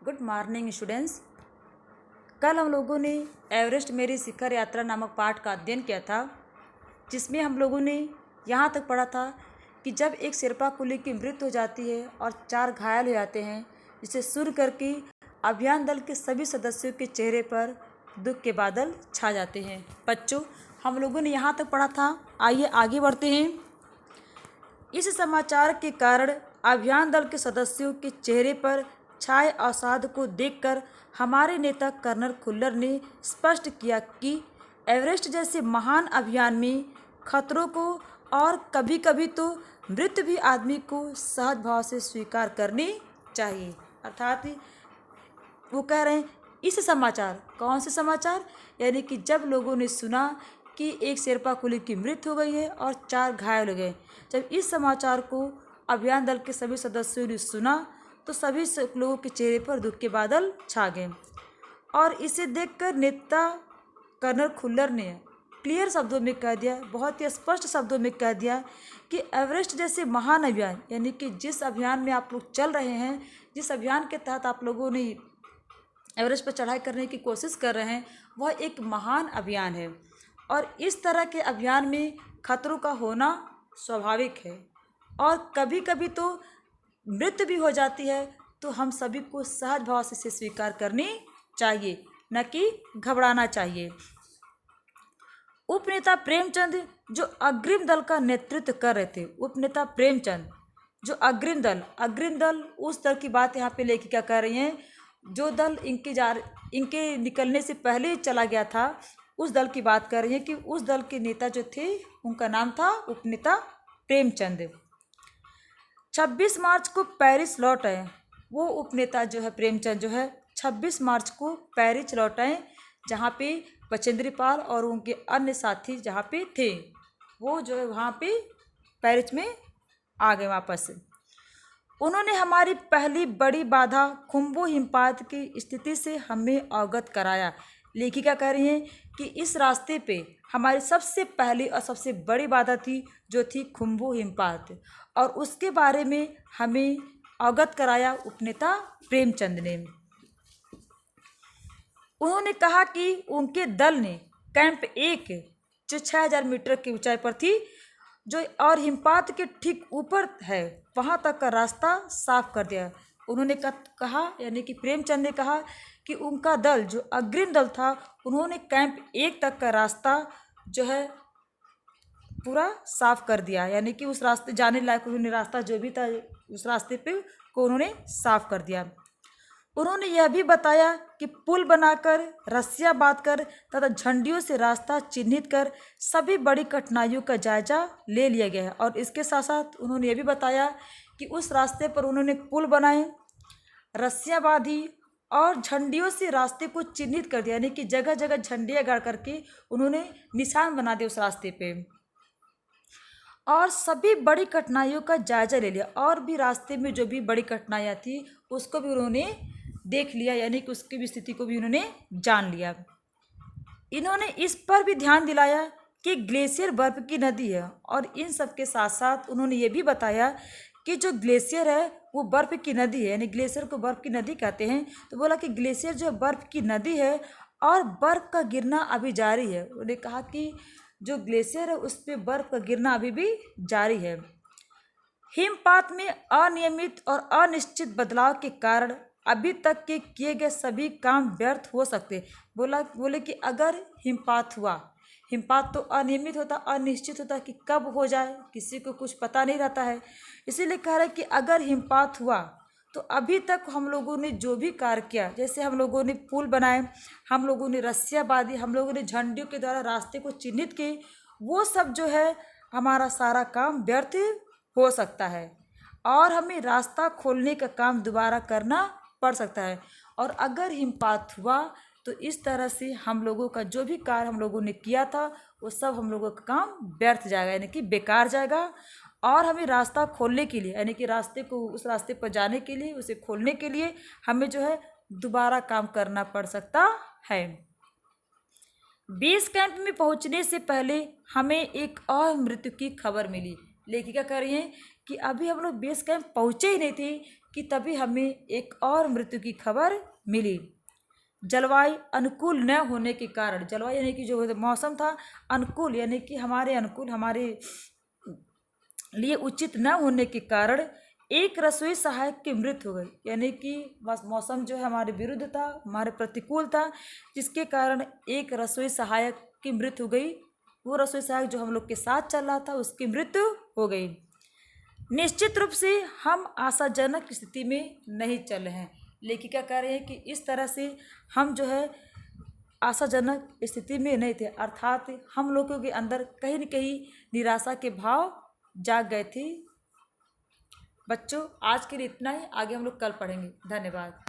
Good morning students. कल हम लोगों ने एवरेस्ट मेरी शिखर यात्रा नामक पाठ का अध्ययन किया था, जिसमें हम लोगों ने यहाँ तक पढ़ा था कि जब एक शेरपा कुली की मृत्यु हो जाती है और 4 घायल हो जाते हैं, जिसे सुन करके अभियान दल के सभी सदस्यों के चेहरे पर दुख के बादल छा जाते हैं। बच्चों, हम लोगों ने यहाँ तक पढ़ा था। आइए आगे बढ़ते हैं। इस समाचार के कारण अभियान दल के सदस्यों के चेहरे पर छाए अवसाद को देखकर हमारे नेता कर्नल खुल्लर ने स्पष्ट किया कि एवरेस्ट जैसे महान अभियान में खतरों को और कभी कभी तो मृत्यु भी आदमी को सहज भाव से स्वीकार करनी चाहिए। अर्थात वो कह रहे हैं इस समाचार, कौन से समाचार, यानी कि जब लोगों ने सुना कि एक शेरपा कुली की मृत्यु हो गई है और 4 घायल हो गए, जब इस समाचार को अभियान दल के सभी सदस्यों ने सुना तो सभी लोगों के चेहरे पर दुख के बादल छा गए। और इसे देखकर नेता कर्नल खुल्लर ने क्लियर शब्दों में कह दिया, बहुत ही स्पष्ट शब्दों में कह दिया कि एवरेस्ट जैसे महान अभियान, यानी कि जिस अभियान में आप लोग चल रहे हैं, जिस अभियान के तहत आप लोगों ने एवरेस्ट पर चढ़ाई करने की कोशिश कर रहे हैं, वह एक महान अभियान है। और इस तरह के अभियान में खतरों का होना स्वाभाविक है और कभी कभी तो मृत्यु भी हो जाती है, तो हम सभी को सहज भाव से इसे स्वीकार करनी चाहिए, न कि घबराना चाहिए। उपनेता प्रेमचंद जो अग्रिम दल का नेतृत्व कर रहे थे, उपनेता प्रेमचंद जो अग्रिम दल उस दल की बात यहाँ पे लेके क्या कह रही हैं, जो दल इनके निकलने से पहले ही चला गया था, उस दल की बात कर रही हैं कि उस दल के नेता जो थे उनका नाम था उपनेता प्रेमचंद। 26 मार्च को पेरिस लौट आए। वो उपनेता जो है प्रेमचंद जो है 26 मार्च को पेरिस लौट आए, जहाँ पे बचेंद्री पाल और उनके अन्य साथी जहाँ पे थे, वो जो है वहाँ पे पेरिस में आ गए वापस। उन्होंने हमारी पहली बड़ी बाधा खुम्बू हिमपात की स्थिति से हमें अवगत कराया। लेखिका कह रही हैं कि इस रास्ते पे हमारी सबसे पहली और सबसे बड़ी बाधा थी जो थी खुम्बू हिमपात, और उसके बारे में हमें अवगत कराया उपनेता प्रेमचंद ने। उन्होंने कहा कि उनके दल ने कैंप 1 जो 6000 मीटर की ऊंचाई पर थी, जो और हिमपात के ठीक ऊपर है, वहां तक का रास्ता साफ कर दिया। उन्होंने कहा, यानी कि प्रेमचंद ने कहा कि उनका दल जो अग्रिम दल था, उन्होंने कैंप 1 तक का रास्ता जो है पूरा साफ कर दिया, यानी कि उस रास्ते जाने लायक उन्होंने रास्ता जो भी था उस रास्ते पे को उन्होंने साफ कर दिया। उन्होंने यह भी बताया कि पुल बनाकर, रस्सियाँ बांधकर तथा झंडियों से रास्ता चिन्हित कर सभी बड़ी कठिनाइयों का जायजा ले लिया गया है। और इसके साथ साथ उन्होंने यह भी बताया कि उस रास्ते पर उन्होंने पुल बनाए, रस्सियाँ बांधी और झंडियों से रास्ते को चिन्हित कर दिया, यानी कि जगह जगह झंडियाँ गाड़ करके उन्होंने निशान बना दिए उस रास्ते पे, और सभी बड़ी कठिनाइयों का जायजा ले लिया। और भी रास्ते में जो भी बड़ी कठिनाइयाँ थी उसको भी उन्होंने देख लिया, यानी कि उसकी भी स्थिति को भी उन्होंने जान लिया। इन्होंने इस पर भी ध्यान दिलाया कि ग्लेशियर बर्फ की नदी है, और इन सब के साथ साथ उन्होंने ये भी बताया कि जो ग्लेशियर है वो बर्फ की नदी है, यानी ग्लेशियर को बर्फ की नदी कहते हैं। तो बोला कि ग्लेशियर जो बर्फ की नदी है और बर्फ का गिरना अभी जारी है। उन्होंने कहा कि जो ग्लेशियर है उस पर बर्फ का गिरना अभी भी जारी है। हिमपात में अनियमित और अनिश्चित बदलाव के कारण अभी तक के किए गए सभी काम व्यर्थ हो सकते। बोले कि अगर हिमपात हुआ, हिमपात तो अनियमित होता, अनिश्चित होता कि कब हो जाए, किसी को कुछ पता नहीं रहता है। इसीलिए कह रहे हैं कि अगर हिमपात हुआ तो अभी तक हम लोगों ने जो भी कार्य किया, जैसे हम लोगों ने पुल बनाए, हम लोगों ने रस्सियाँ बांधी, हम लोगों ने झंडियों के द्वारा रास्ते को चिन्हित किए, वो सब जो है हमारा सारा काम व्यर्थ हो सकता है और हमें रास्ता खोलने का काम दोबारा करना पड़ सकता है। और अगर हिमपात हुआ तो इस तरह से हम लोगों का जो भी कार्य हम लोगों ने किया था वो सब हम लोगों का काम व्यर्थ जाएगा, यानी कि बेकार जाएगा। और हमें रास्ता खोलने के लिए, यानी कि रास्ते को, उस रास्ते पर जाने के लिए, उसे खोलने के लिए हमें जो है दोबारा काम करना पड़ सकता है। बेस कैंप में पहुंचने से पहले हमें एक और मृत्यु की खबर मिली। लेखिका कह रही हैं कि अभी हम लोग बेस कैंप पहुँचे ही नहीं थे कि तभी हमें एक और मृत्यु की खबर मिली। जलवायु अनुकूल न होने के कारण, जलवायु यानी कि जो मौसम था अनुकूल, यानी कि हमारे अनुकूल, हमारे लिए उचित न होने के कारण एक रसोई सहायक की मृत्यु हो गई। यानी कि बस मौसम जो है हमारे विरुद्ध था, हमारे प्रतिकूल था, जिसके कारण एक रसोई सहायक की मृत्यु हो गई। वो रसोई सहायक जो हम लोग के साथ चल रहा था उसकी मृत्यु हो गई। निश्चित रूप से हम आशाजनक स्थिति में नहीं चल रहे हैं। लेखिका कह रहे हैं कि इस तरह से हम जो है आशाजनक स्थिति में नहीं थे, अर्थात हम लोगों के अंदर कहीं न कहीं निराशा के भाव जाग गए थे। बच्चों, आज के लिए इतना ही, आगे हम लोग कल पढ़ेंगे। धन्यवाद।